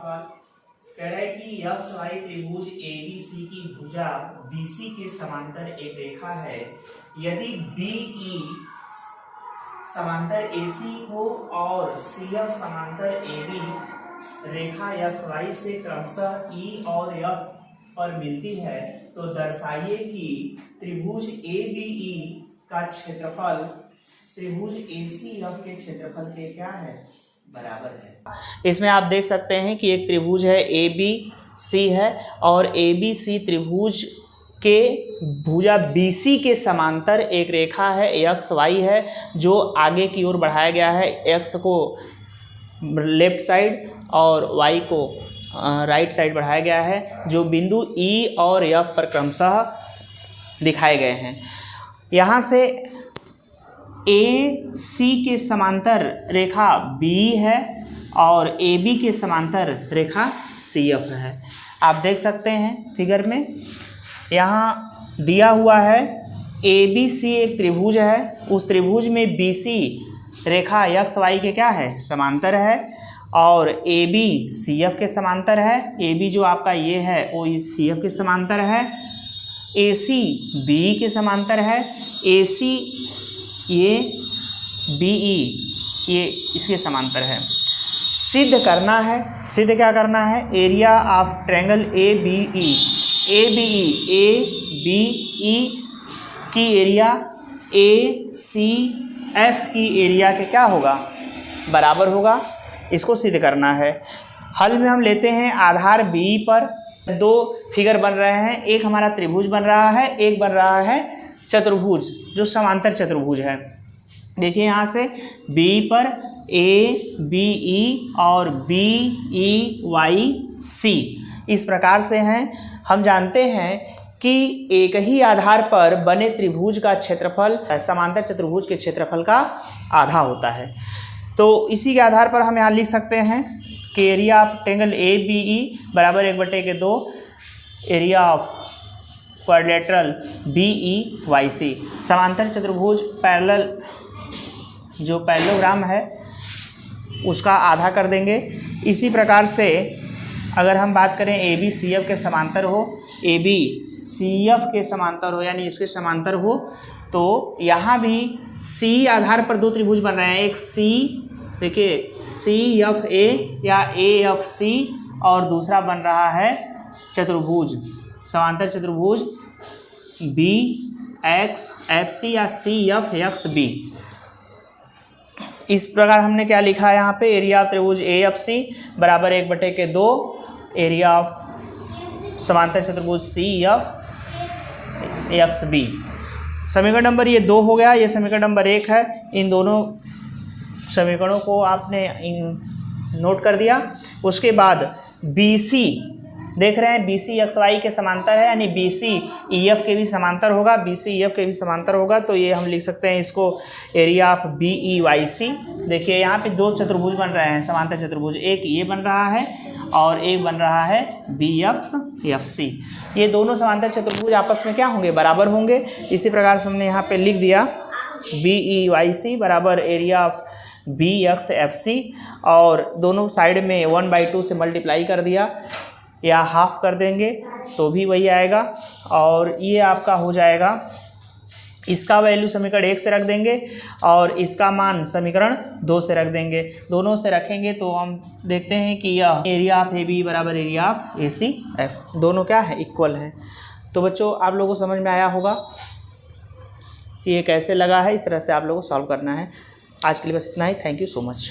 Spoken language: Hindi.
सवाल कह रहा है कि एक्स वाई त्रिभुज एबीसी की भुजा बीसी के समांतर एक रेखा है। यदि बीई समांतर एसी हो और सीएफ समांतर एबी रेखा एफ वाई से क्रमशः ई और एफ पर मिलती है तो दर्शाइए कि त्रिभुज एबीई का क्षेत्रफल त्रिभुज एसीएफ के क्षेत्रफल के क्या है, बराबर है। इसमें आप देख सकते हैं कि एक त्रिभुज है ए बी सी है और ए बी सी त्रिभुज के भुजा बी सी के समांतर एक रेखा है एक्स वाई है, जो आगे की ओर बढ़ाया गया है। एक्स को लेफ्ट साइड और वाई को राइट साइड बढ़ाया गया है, जो बिंदु ई और एफ पर क्रमशः दिखाए गए हैं। यहाँ से ए सी के समांतर रेखा बी है और ए बी के समांतर रेखा सी एफ है। आप देख सकते हैं फिगर में यहाँ दिया हुआ है ए बी सी एक त्रिभुज है, उस त्रिभुज में बी सी रेखा एक्स वाई के क्या है, समांतर है और ए बी सी एफ के समांतर है। ए बी जो आपका ये है वो सी एफ के समांतर है। ए सी बी के समांतर है। ए सी ये बी ई ये इसके समांतर है। सिद्ध करना है, सिद्ध क्या करना है, area of triangle A B E की एरिया ए सी एफ की एरिया के क्या होगा, बराबर होगा। इसको सिद्ध करना है। हल में हम लेते हैं आधार बी पर दो फिगर बन रहे हैं, एक हमारा त्रिभुज बन रहा है, एक बन रहा है चतुर्भुज जो समांतर चतुर्भुज है। देखिए यहाँ से B पर ए बी ई और बी ई वाई सी इस प्रकार से हैं। हम जानते हैं कि एक ही आधार पर बने त्रिभुज का क्षेत्रफल समांतर चतुर्भुज के क्षेत्रफल का आधा होता है। तो इसी के आधार पर हम यहाँ लिख सकते हैं कि area of triangle A B E बराबर 1/2 area of quadrilateral B E Y C. समांतर चतुर्भुज पैरेलल जो पैरेललोग्राम है उसका आधा कर देंगे। इसी प्रकार से अगर हम बात करें ए बी सी एफ के समांतर हो, ए बी सी एफ के समांतर हो यानी इसके समांतर हो, तो यहाँ भी सी आधार पर दो त्रिभुज बन रहे हैं। एक सी देखिए सी एफ ए या ए एफ सी और दूसरा बन रहा है चतुर्भुज समांतर चतुर्भुज बी एक्स एफ सी या सी एफ एक्स बी। इस प्रकार हमने क्या लिखा है यहाँ पे, एरिया ऑफ त्रिभुज ए एफ सी बराबर 1/2 एरिया ऑफ समांतर चतुर्भुज सी एफ एक्स बी। समीकरण नंबर ये 2 हो गया, ये समीकरण नंबर 1 है। इन दोनों समीकरणों को आपने नोट कर दिया। उसके बाद बी सी देख रहे हैं, बी सी एक्स वाई के समांतर है यानी बी सी ई एफ के भी समांतर होगा, बी सी ई एफ के भी समांतर होगा। तो ये हम लिख सकते हैं इसको area of B E Y C. देखिए यहाँ पे दो चतुर्भुज बन रहे हैं समांतर चतुर्भुज, एक ये बन रहा है और एक बन रहा है बी एक्स एफ सी। ये दोनों समांतर चतुर्भुज आपस में क्या होंगे, बराबर होंगे। इसी प्रकार से हमने यहाँ पे लिख दिया बी ई वाई सी बराबर area of B X F C और दोनों साइड में 1/2 से मल्टीप्लाई कर दिया या हाफ कर देंगे तो भी वही आएगा। और ये आपका हो जाएगा, इसका वैल्यू समीकरण 1 से रख देंगे और इसका मान समीकरण 2 से रख देंगे। दोनों से रखेंगे तो हम देखते हैं कि यह एरिया ऑफ ए बी बराबर area of A C F, दोनों क्या है, इक्वल है। तो बच्चों आप लोगों को समझ में आया होगा कि ये कैसे लगा है, इस तरह से आप लोगों को सॉल्व करना है। आज के लिए बस इतना ही। Thank you so much.